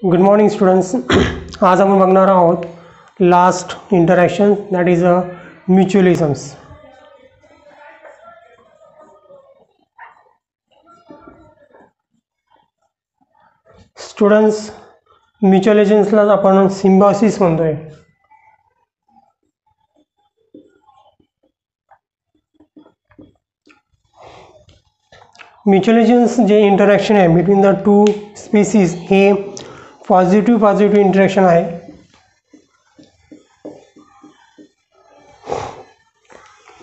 Good morning students. आज आपण बघणार आहोत last interaction that is mutualisms. Students, म्युच्युअलिझम्सला आपण सिम्बायोसिस म्हणतोय. म्युच्युअलिझम्स जे इंटरॅक्शन आहे बिटवीन द टू स्पीसीज हे पॉझिटिव्ह इंटरॅक्शन आहे.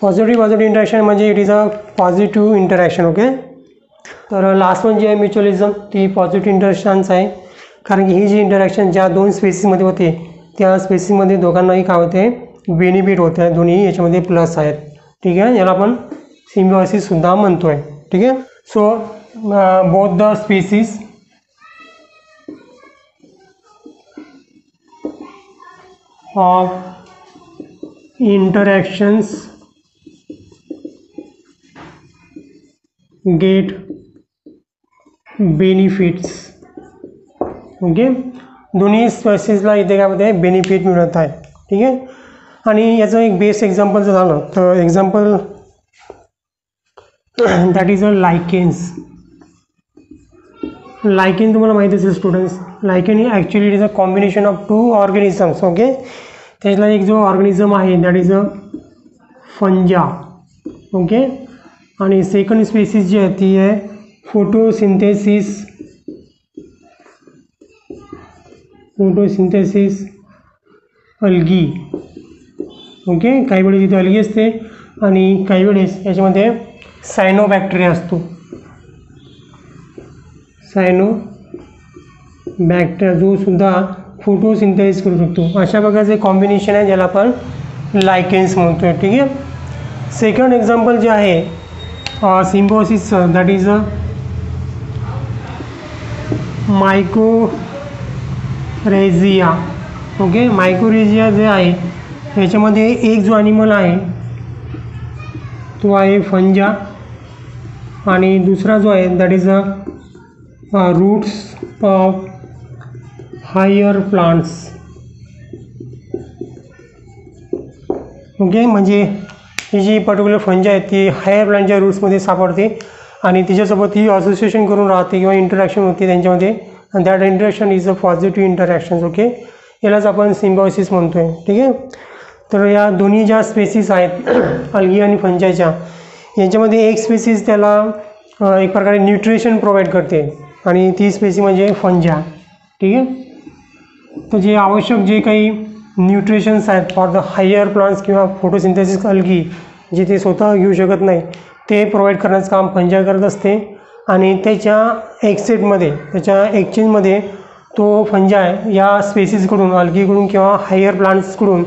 पॉझिटिव्ह इंटरॅक्शन म्हणजे it is a positive interaction. Okay, तर लास्ट वन जी आहे म्युच्युअलिझम ती पॉझिटिव्ह इंटरॅक्शनच आहे, कारण की ही जी इंटरॅक्शन ज्या दोन स्पेसीसमध्ये होते त्या स्पेसीसमध्ये दोघांनाही काय होते, बेनिफिट होते आहे, दोन्ही याच्यामध्ये प्लस आहेत. ठीक आहे, याला आपण सिम्बायोसिससुद्धा म्हणतोय. ठीक आहे, so both the species of interactions get benefits. Okay, दोन्ही स्पेसीसला इथे काय होते, बेनिफिट मिळत आहे. ठीक आहे, आणि याचं एक बेस्ट एक्झाम्पल जर झालं तर example that is a lichens. Lichen तुम्हाला माहिती असेल स्टुडंट्स, लायकेन ही actually it is a combination of two organisms. Okay, त्यातला एक जो ऑर्गॅनिझम आहे that is a fungi. Okay, आणि सेकंड स्पेसीस जी आहे ती आहे फोटोसिंथेसिस अल्गी. ओके, काही वेळेस इथे अल्गी असते आणि काही वेळेस याच्यामध्ये सायनोबॅक्टेरिया असतो. सायनोबॅक्टेरिया जो सुद्धा फोटोसिंथेसिस करू शकतो. अशा प्रकारचे कॉम्बिनेशन आहे ज्याला आपण लायकेन्स म्हणतोय. ठीक आहे, सेकंड एक्झाम्पल जे आहे सिम्बायोसिसचं दॅट इज अ मायकोरेझिया. ओके, मायकोरेझिया जे आहे याच्यामध्ये एक जो ॲनिमल आहे तो आहे फंजा आणि दुसरा जो आहे that is a roots of higher plants. Okay, म्हणजे ही जी पर्टिक्युलर फंजा आहे ती हायर प्लांटच्या रूट्समध्ये सापडते आणि तिच्यासोबत ही असोसिएशन करून राहते किंवा इंटरॅक्शन होते त्यांच्यामध्ये, आणि that interaction is a positive interactions. Okay, यालाच आपण सिम्बायोसिस म्हणतोय. ठीक आहे, तर या दोन्ही ज्या स्पेसीस आहेत अल्गी आणि फंजाच्या, यांच्यामध्ये एक स्पेसीस त्याला एक प्रकारे न्यूट्रिशन प्रोव्हाइड करते आणि ती स्पेसी म्हणजे फंजा. ठीक आहे, तर जे आवश्यक जे काही न्यूट्रिशन्स आहेत फॉर द हायर प्लांट्स किंवा फोटोसिंथेसिस अल्गी जे ते स्वतः घेऊ शकत नाही ते प्रोव्हाइड करण्याचं काम फंजा करत असते, आणि त्याच्या एक्सेटमध्ये त्याच्या एक्सचेंजमध्ये तो फंजा आहे या स्पेसीसकडून अल्गीकडून किंवा हायर प्लांट्सकडून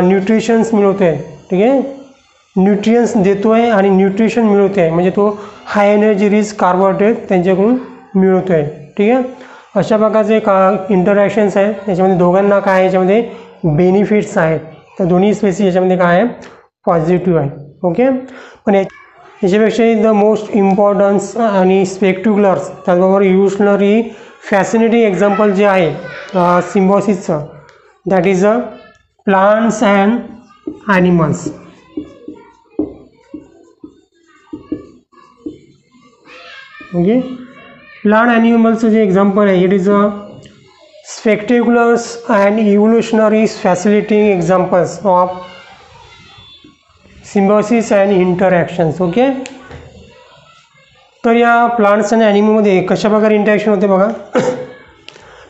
न्यूट्रिशन्स मिळवतो आहे. ठीक आहे, न्यूट्रियन्स देतो आहे आणि न्यूट्रिशन मिळवतो आहे, म्हणजे तो हाय एनर्जी रिच कार्बोहायड्रेट त्यांच्याकडून मिळवतो आहे. ठीक आहे, अशा प्रकारचे इंटरॅक्शन्स आहेत याच्यामध्ये दोघांना काय आहे, याच्यामध्ये बेनिफिट्स आहेत. तर दोन्ही स्पेसीस याच्यामध्ये काय आहे, पॉझिटिव्ह आहे. ओके, पण याच्यापेक्षा द मोस्ट इम्पॉर्टन्स आणि स्पेक्ट्युलर्स त्याचबरोबर इव्होल्युशनरी फॅसिनेटिंग एक्झाम्पल जे आहे सिम्बायोसिसचं that is a plants and animals. Okay, plant ॲनिमल्सचं जे एक्झाम्पल आहे it is a spectaculars and evolutionary facilitating examples of symbiosis and interactions. Okay, तर या प्लांट्स आणि ॲनिमलमध्ये कशा प्रकारे इंटरॅक्शन होते बघा.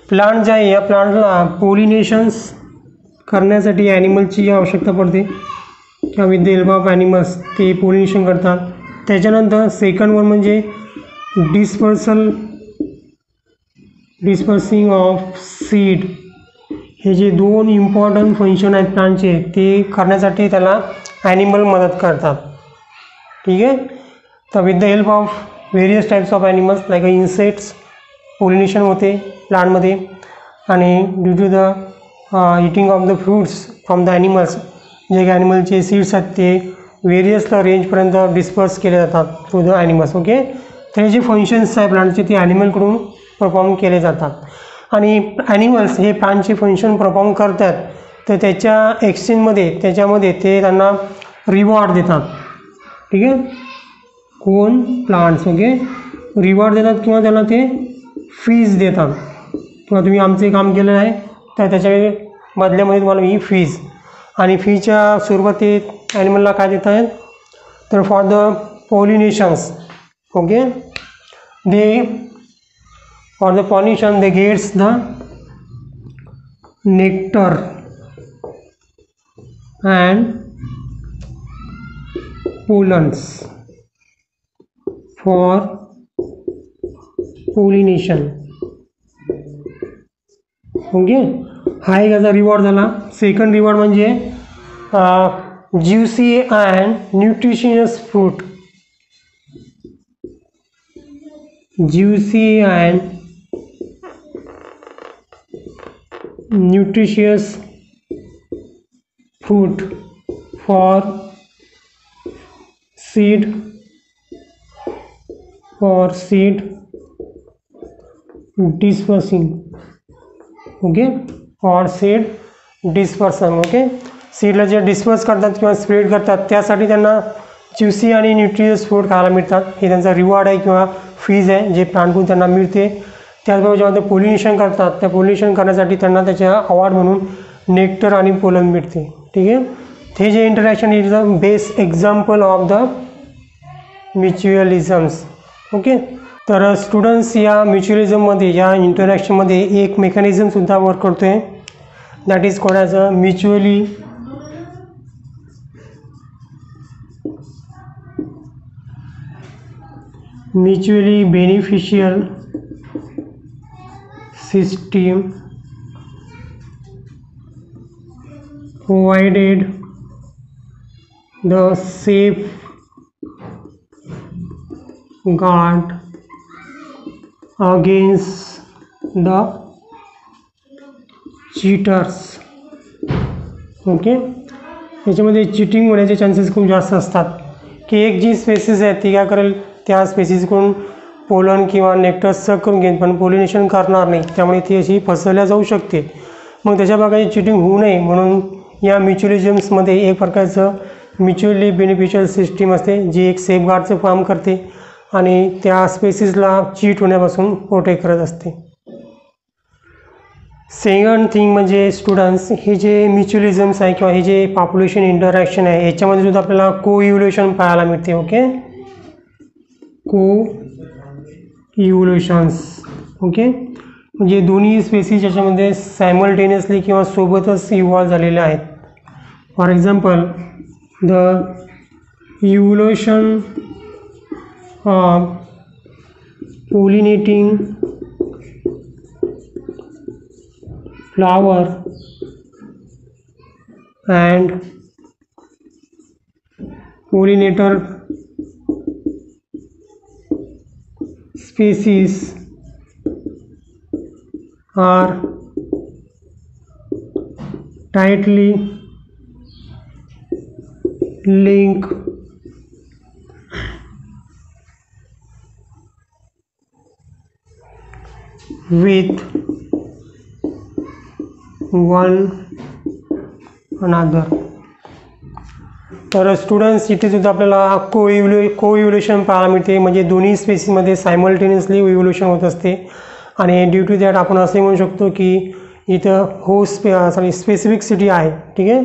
प्लांट जे आहे या प्लांटला पोलिनेशन्स करण्यासाठी ॲनिमलची आवश्यकता पडते किंवा with the help of animals ते पोलिनेशन करतात. त्याच्यानंतर सेकंड वन म्हणजे डिस्पर्सिंग ऑफ सीड. हे जे दोन इम्पॉर्टंट फंक्शन आहेत प्लांटचे ते करण्यासाठी त्याला ॲनिमल मदत करतात. ठीक आहे, तर with the help of various types of animals like insects pollination होते प्लांटमध्ये, आणि due to the eating of the fruits from the animals जे काही ॲनिमलचे सीड्स आहेत ते व्हेरियस रेंजपर्यंत डिस्पर्स केले जातात थ्रू द ॲनिमल्स. ओके, तर हे जे फंक्शन्स आहे प्लांटचे ते ॲनिमलकडून परफॉर्म केले जातात. आणि ॲनिमल्स हे प्लांटचे फंक्शन परफॉर्म करतात, तर त्याच्या एक्सचेंजमध्ये त्याच्यामध्ये ते त्यांना रिवॉर्ड देतात. ठीक आहे, कोण प्लांट्स ओके रिवॉर्ड देतात किंवा त्याला ते फीज देतात, किंवा तुम्ही आमचे काम केलं आहे तर त्याच्या बदल्यामध्ये तुम्हाला ही फीज, आणि फीच्या स्वरूपात ते ॲनिमलला काय देत आहेत, तर for the pollinations okay they for the pollination they gets the nectar and pollens for pollination. Okay, हा एक याचा रिवॉर्ड झाला. सेकंड रिवॉर्ड म्हणजे juicy and nutritious fruit. Juicy and nutritious fruit for seed dispersing okay for seed dispersion okay सीडला जे disperse करतात किंवा spread करतात त्यासाठी त्यांना ज्युसी आणि न्यूट्रिशियस फूड खायला मिळतात. हे त्यांचा रिवॉर्ड आहे किंवा फीज आहे जे प्लांटकडून त्यांना मिळते. त्याचबरोबर जेव्हा ते पोलिनेशन करतात त्या पोलिनेशन करण्यासाठी त्यांना त्याच्या अवॉर्ड म्हणून नेक्टर आणि पोलन मिळते. ठीक आहे, हे जे interaction is the best example of the mutualisms. Okay, तर स्टुडंट्स या म्युच्युअलिझममध्ये या इंटरॅक्शनमध्ये एक मेकॅनिझमसुद्धा वर्क करतो आहे, that is called as a mutually beneficial system provided the safeguard against the cheaters. Okay, याच्यामध्ये चिटिंग होण्याचे चान्सेस खूप जास्त असतात की एक जी स्पेसिस आहे ती काय करेल त्या स्पेसिसकडून पोलन किंवा नेक्टर सक करून घेईन पण पोलिनेशन करणार नाही, त्यामुळे ती अशी फसवल्या जाऊ शकते. मग त्याच्या प्रकारची चिटिंग होऊ नये म्हणून या म्युच्युअलिझम्समध्ये एक प्रकारचं म्युच्युअली बेनिफिशियल सिस्टीम असते जी एक सेफगार्डचं काम करते आणि त्या स्पेसिसला चीट होण्यापासून प्रोटेक्ट करत असते. सेकंड थिंग म्हणजे स्टुडंट्स हे जे म्युच्युअलिझम्स आहे किंवा हे जे पॉप्युलेशन इंटरॅक्शन आहे याच्यामध्ये सुद्धा आपल्याला को इव्होल्युशन पाहायला मिळते. ओके, को इव्होल्युशन्स ओके म्हणजे दोन्ही स्पेसीज याच्यामध्ये सायमल्टेनियसली किंवा सोबतच इव्हॉल्व झालेले आहेत. For example the evolution of pollinating flower and pollinator species are tightly linked with one another. तर स्टुडंट्स इथे सुद्धा आपल्याला को इव्होल्युशन पाहायला मिळते म्हणजे दोन्ही स्पेसीसमध्ये सायमल्टेनियसली इव्होल्युशन होत असते आणि ड्यू टू दॅट आपण असे म्हणू शकतो की इथं स्पेसिफिसिटी आहे. ठीक आहे,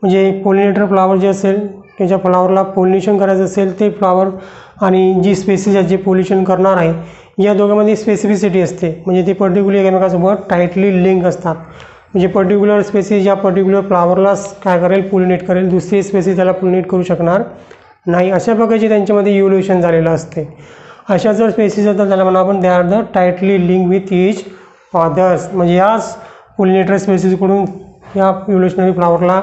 म्हणजे पोलिनेटर फ्लावर जे असेल त्याच्या फ्लावरला पोलिनेशन करायचं असेल ते फ्लावर आणि जी स्पेसीज आहे जे पोलिनेशन करणार आहे या दोघांमध्ये स्पेसिफिसिटी असते म्हणजे ते पर्टिक्युलर एकमेकांसोबत टाईटली लिंक असतात. म्हणजे पर्टिक्युलर स्पेसीज या पर्टिक्युलर फ्लावरलाच काय करेल पोलिनेट करेल, दुसरी स्पेसीज त्याला पोलिनेट करू शकणार नाही. अशा प्रकारचे त्यांच्यामध्ये इव्होल्युशन झालेलं असते. अशा जर स्पेसीज असतात त्याला म्हणा आपण they are the tightly link with each others म्हणजे याच पोलिनेटर स्पेसीजकडून या इव्होल्युशनरी फ्लावरला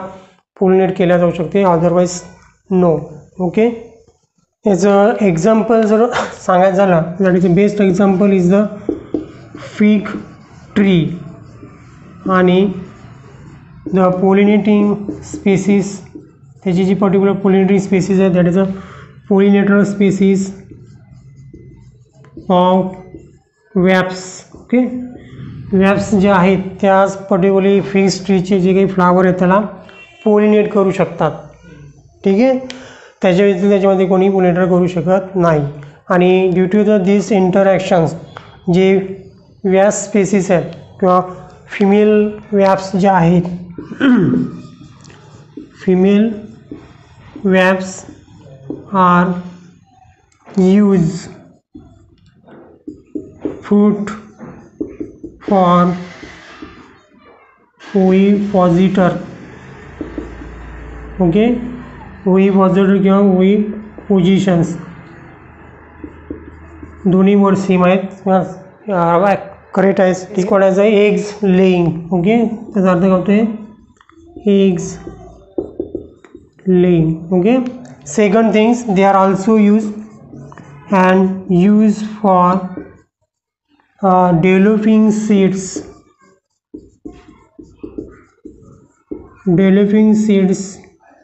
पोलिनेट केल्या जाऊ शकते, अदरवाईज नो. ओके, याचं एक्झाम्पल जर सांगायचं झालं that is the best example is the fig tree आणि द पोलिनेटिंग स्पेसीस त्याची जी पर्टिक्युलर पोलिनेटिंग स्पेसीस आहे that is a pollinator species of wasps. Okay, wasps जे आहेत त्याच पर्टिक्युलरली फिक्स ट्रीचे जे काही फ्लावर आहेत त्याला पोलिनेट करू शकतात. ठीक आहे, त्याच्या व्यतिरिक्त त्याच्यामध्ये कोणी पोलिनेटर करू शकत नाही. आणि ड्यू टू दिस इंटरॅक्शन्स जे वॅप्स स्पेसिस आहेत किंवा फिमेल वॅप्स जे आहेत female wasps are use fruit for ovipositor. Okay, ovipositor किंवा ovipositions दोन्ही वर्ड सेम आहेत, करेक्ट आहे. कोणाचं एग्स लेईंग. ओके, त्याचा अर्थ काय होतोय eggs laying. Okay, second things they are also use and used for developing seeds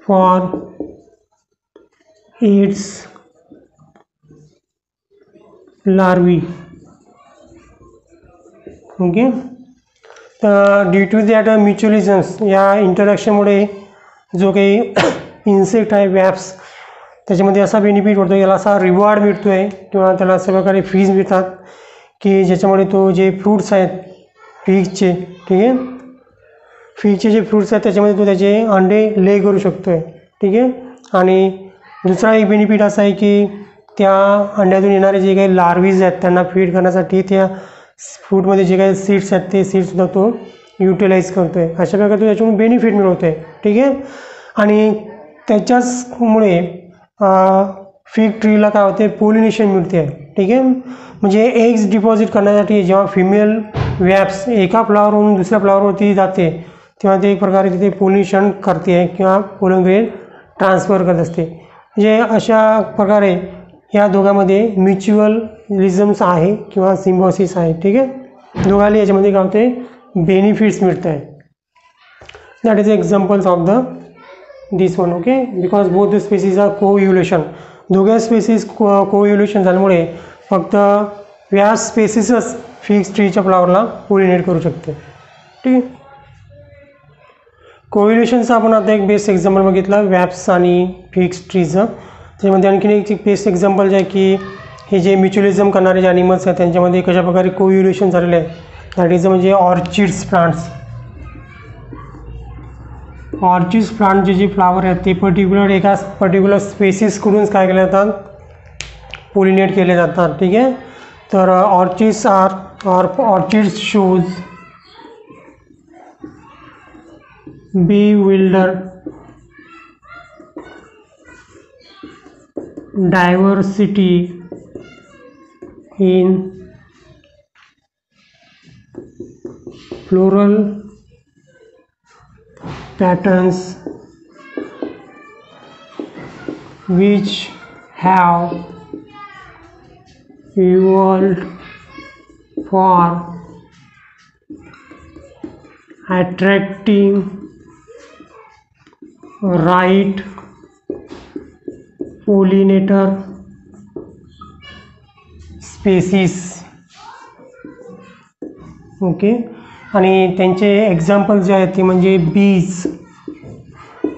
for its larvae. Okay, तर ड्यू टू दॅट म्युच्युअलिझम्स या इंटरॅक्शनमुळे जो काही इन्सेक्ट आहे वॅप्स त्याच्यामध्ये असा बेनिफिट होतो, याला असा रिवॉर्ड मिळतो आहे किंवा त्याला अशा प्रकारे फीज मिळतात की ज्याच्यामुळे तो जे फ्रूट्स आहेत फिगचे, ठीक आहे, फिगचे जे फ्रूट्स आहेत त्याच्यामध्ये तो त्याचे अंडे ले करू शकतो आहे. ठीक आहे, आणि दुसरा एक बेनिफिट असा आहे की त्या अंड्यातून येणारे जे काही लार्वीज आहेत त्यांना फीड करण्यासाठी त्या फ्रूटमध्ये जे काही सीड्स आहेत ते सीड्ससुद्धा तो युटिलाइज करतो आहे. अशा प्रकारे तो त्याच्यामुळे बेनिफिट मिळवतो आहे. ठीक आहे, आणि त्याच्याचमुळे फिग ट्रीला काय होते पोलिनेशन मिळते आहे. ठीक आहे, म्हणजे एग्स डिपॉझिट करण्यासाठी जेव्हा फिमेल वॅप्स एका फ्लावरवरून दुसऱ्या फ्लावरवरती जाते तेव्हा ते एक प्रकारे तिथे पोलिनेशन करते आहे किंवा पोलन ग्रेन ट्रान्सफर करत असते. म्हणजे अशा प्रकारे या दोघांमध्ये म्युच्युअलिझम्स आहे किंवा सिम्बॉसिस आहे. ठीक आहे, दोघांनी याच्यामध्ये काय होते बेनिफिट्स मिळत आहे. That is examples of the this one. Okay, because both the species are co-evolution. दोघे स्पेसीज को-इव्होल्युशन झाल्यामुळे फक्त व्यास स्पेसीसच फिक्स ट्रीच्या फ्लावरला पोलिनेट करू शकते. ठीक आहे, को-इव्होल्युशनचं आपण आता एक बेस्ट एक्झाम्पल बघितलं वॅप्स आणि फिक्स ट्रीचं. त्याच्यामध्ये आणखीन एक बेस्ट एक्झाम्पल जे आहे की हे जे म्युच्युअलिझम करणारे जे ॲनिमल्स आहेत त्यांच्यामध्ये कशाप्रकारे को-इव्होल्युशन झालेलं आहे दॅट इज म्हणजे ऑर्चिड्स प्लांट्स. ऑर्चिड्स प्लांटचे जे फ्लावर आहेत ते एका पर्टिक्युलर स्पेसिसकडूनच काय केले जातात पोलिनेट केले जातात. ठीक आहे, तर orchids shows bewildered diversity in floral patterns which have evolved for attracting right pollinator species. Okay, आणि त्यांचे एक्झाम्पल जे आहेत ते म्हणजे बीज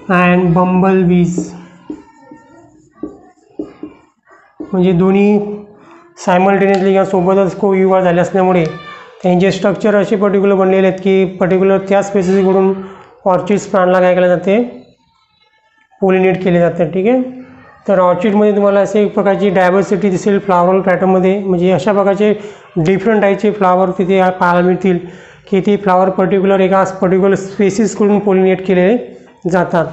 अँड बंबल बीज. म्हणजे दोन्ही सायमल्टेनियसली या सोबतच को-इव्हॉल्व झाले असल्यामुळे त्यांचे स्ट्रक्चर असे पर्टिक्युलर बनलेले आहेत की पर्टिक्युलर त्या स्पेसिसकडून ऑर्चिड्स प्लांटला काय केलं जाते पोलिनेट केले जाते. ठीक आहे, तर ऑर्चिडमध्ये तुम्हाला असे एक प्रकारची डायव्हर्सिटी दिसेल फ्लावरल पॅटर्नमध्ये. म्हणजे अशा प्रकारचे डिफरंट टाईपचे फ्लावर तिथे पाहायला मिळतील की ते फ्लावर एका पर्टिक्युलर स्पेसिसकडून पोलिनेट केले जातात.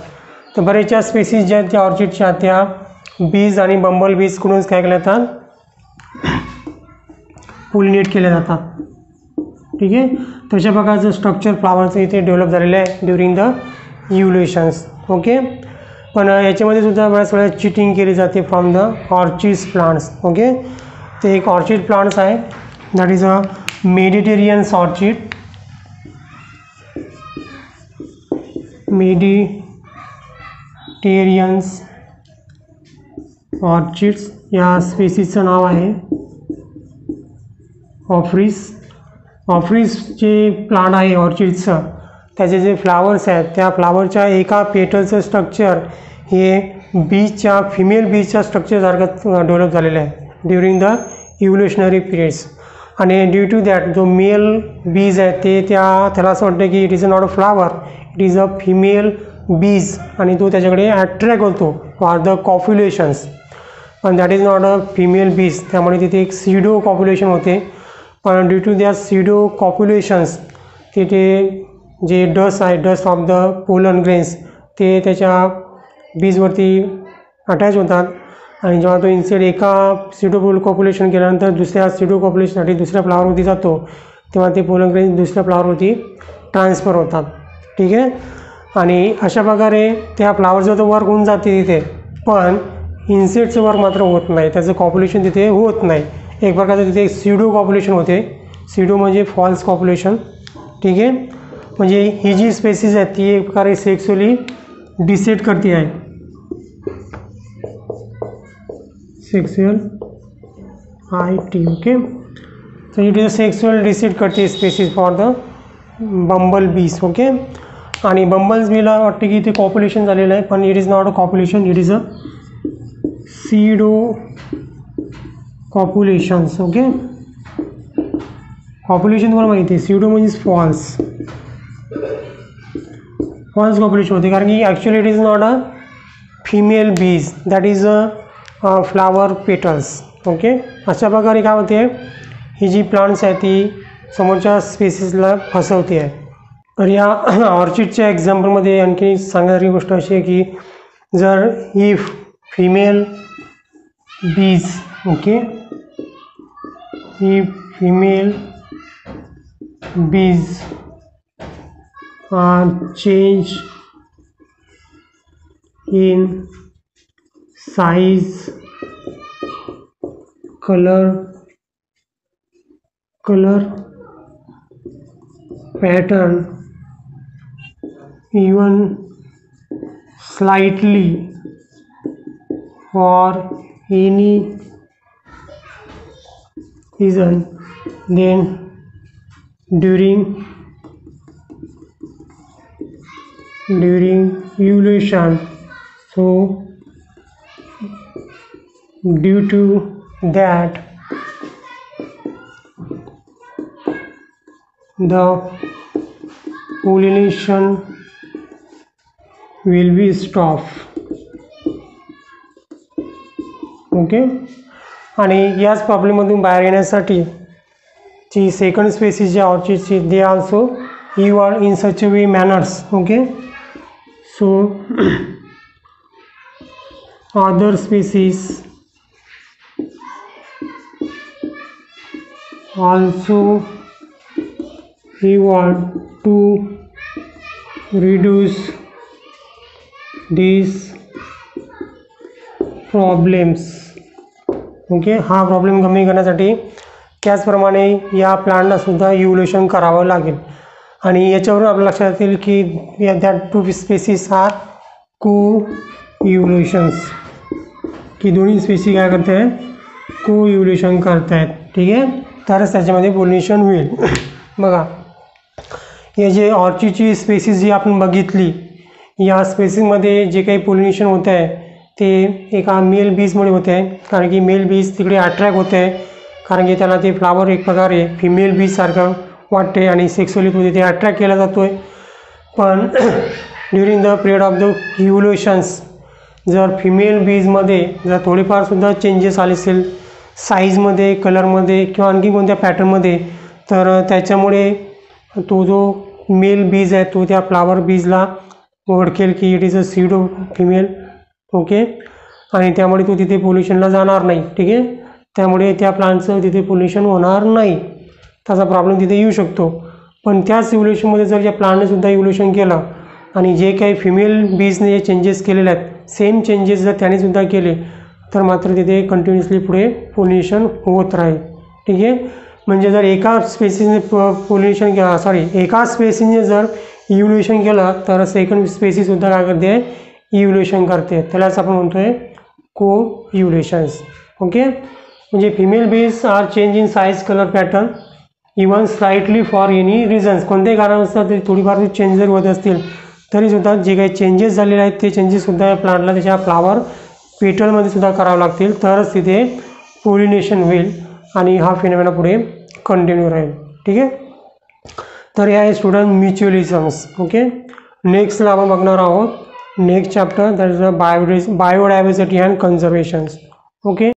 तर बरेचशा स्पेसिस ज्या आहेत त्या ऑर्चिडच्या त्या बीज आणि बंबल बीजकडूनच काय केल्या जातात पोलिनेट केले जातात. ठीक आहे, तशा प्रकारचं स्ट्रक्चर फ्लावरचं इथे डेव्हलप झालेलं आहे ड्युरिंग द इव्होल्युशन्स. ओके, पण याच्यामध्ये सुद्धा बऱ्याच वेळा चिटिंग केली जाते from the orchids plants. Okay, ते एक ऑर्चिड प्लांट्स आहे that is a mediterraneans orchid. Mediterraneans orchids या स्पेसिसचं नाव आहे ऑफ्रिस ऑफ्रिस जे प्लांट आहे ऑर्चिडचं, त्याचे जे फ्लावर्स आहेत त्या फ्लावरच्या एका पेटलचं स्ट्रक्चर हे बीजच्या फिमेल बीजच्या स्ट्रक्चरसारखं डेव्हलप झालेलं आहे ड्युरिंग द इव्होल्युशनरी पिरियड्स. आणि ड्यू टू दॅट जो मेल बीज आहे ते त्याला असं वाटतं की it is not a flower, it is a female बीज, आणि तो त्याच्याकडे अट्रॅक्ट होतो फॉर द कॉप्युलेशन्स, पण that is not a female बीज. त्यामुळे तिथे एक सीडो कॉप्युलेशन होते. पण ड्यू टू दॅट सीडो कॉप्युलेशन्स तिथे जे डस्ट आहे, dust of the pollen grains, ते त्याच्या बीजवरती अटॅच होतात. आणि जेव्हा तो इन्सेक्ट एका सीडो कॉप्युलेशन केल्यानंतर दुसऱ्या सीडो कॉप्युलेशनसाठी दुसऱ्या फ्लावरवरती जातो, तेव्हा ते पोलन ग्रेन्स दुसऱ्या फ्लावरवरती ट्रान्सफर होतात. ठीक आहे. आणि अशा प्रकारे त्या फ्लावरचं तर वर्क होऊन जाते तिथे, पण इन्सेक्टचं वर्क मात्र होत नाही, त्याचं कॉप्युलेशन तिथे होत नाही. एक प्रकारचं तिथे सीडो कॉप्युलेशन होते. सीडो म्हणजे फॉल्स कॉप्युलेशन. ठीक आहे. म्हणजे ही जी स्पेसीज आहे ती एक प्रकारे सेक्सुअली डिसेट करते आहे, sexual IT. Okay. So it is sexual deceit करते species for the bumblebees. Okay. आणि बंबल्स बीला वाटते की ते कॉप्युलेशन झालेलं आहे, पण it is not a copulation, it is a pseudo copulations. Okay. Copulation तुम्हाला माहिती आहे, सीडो म्हणजे फॉल्स कॉप्युलेशन होते, कारण की actually it is not a female bees, that is a flower petals. Okay. अशा प्रकारे काय होते, ही जी प्लांट्स आहे ती समोरच्या स्पेसीसला फसवते आहे. तर या ऑर्चिडच्या एक्झाम्पलमध्ये आणखी सांगणारी गोष्ट अशी आहे की जर इफ फिमेल बीज, ओके, ही फिमेल बीज change in size, color, pattern, even slightly for any reason, then during evolution, so due to that the pollination will be stopped. Okay. आणि याच प्रॉब्लेममधून बाहेर येण्यासाठी जी सेकंड स्पेसीज जी ऑर्चिडची they also evolve in such a way manners. Okay. So other species also evolve to reduce these problems. Okay. हा problem कमी करण्यासाठी त्याचप्रमाणे या प्लांटला सुद्धा इव्होल्युशन करावं लागेल. आणि याच्यावरून आपल्या लक्षात येईल की दॅट टू स्पेसीस आर को इव्होल्युशन्स, की दोन्ही स्पेसी काय करत आहेत, को इव्होल्युशन करत आहेत. ठीक आहे. तरच त्याच्यामध्ये पॉलिनेशन होईल. बघा, हे जे ऑर्चिडची स्पेसीस जी आपण बघितली, या स्पेसीसमध्ये जे काही पॉलिनेशन होतं आहे ते एका मेल बीजमुळे होते आहे, कारण की मेल बीज तिकडे अट्रॅक्ट होते आहे, कारण की त्याला ते फ्लावर एक प्रकारे फिमेल बीजसारखं वाटते आणि सेक्सुअली तो तिथे अट्रॅक्ट केला जातो आहे. पण during the period of the evolutions जर फिमेल बीजमध्ये जर थोडेफारसुद्धा चेंजेस आले असेल साईजमध्ये, कलरमध्ये किंवा आणखी कोणत्या पॅटर्नमध्ये, तर त्याच्यामुळे तो जो मेल बीज आहे तो त्या फ्लावर बीजला ओळखेल की it is a pseudo female. Okay. आणि त्यामुळे तो तिथे पॉल्युशनला जाणार नाही. ठीक आहे. त्यामुळे त्या प्लांटचं तिथे पॉल्युशन होणार नाही, त्याचा प्रॉब्लेम तिथे येऊ शकतो. पण त्याच इव्होल्युशनमध्ये जर या प्लांटने सुद्धा इव्होल्युशन केलं आणि जे काही फिमेल बीजने जे चेंजेस केलेले आहेत सेम चेंजेस जर त्याने सुद्धा केले तर मात्र तिथे कंटिन्युअसली पुढे पॉल्युशन होत राहील. ठीक आहे. म्हणजे जर एका स्पेसीसने एका स्पेसीसने जर इव्होल्युशन केलं तर सेकंड स्पेसीसुद्धा काय करते, इव्होल्युशन करते. त्यालाच आपण म्हणतोय को इव्होल्युशन्स. ओके. म्हणजे female bees are change in size, colour, pattern even slightly for any reasons, कोणत्याही कारणानुसार तरी थोडीफार चेंज जर होत असतील तरीसुद्धा जे काही चेंजेस झालेले आहेत ते चेंजेससुद्धा या प्लांटला त्याच्या फ्लावर पेटलमध्ये सुद्धा करावं लागतील, तरच तिथे पोलिनेशन होईल आणि हा फिनोमेना पुढे कंटिन्यू राहील. ठीक आहे. तर हे आहे स्टुडंट म्युच्युअलिझम्स. ओके. नेक्स्टला आपण बघणार आहोत next chapter, that is biodiversity and conservations. Okay.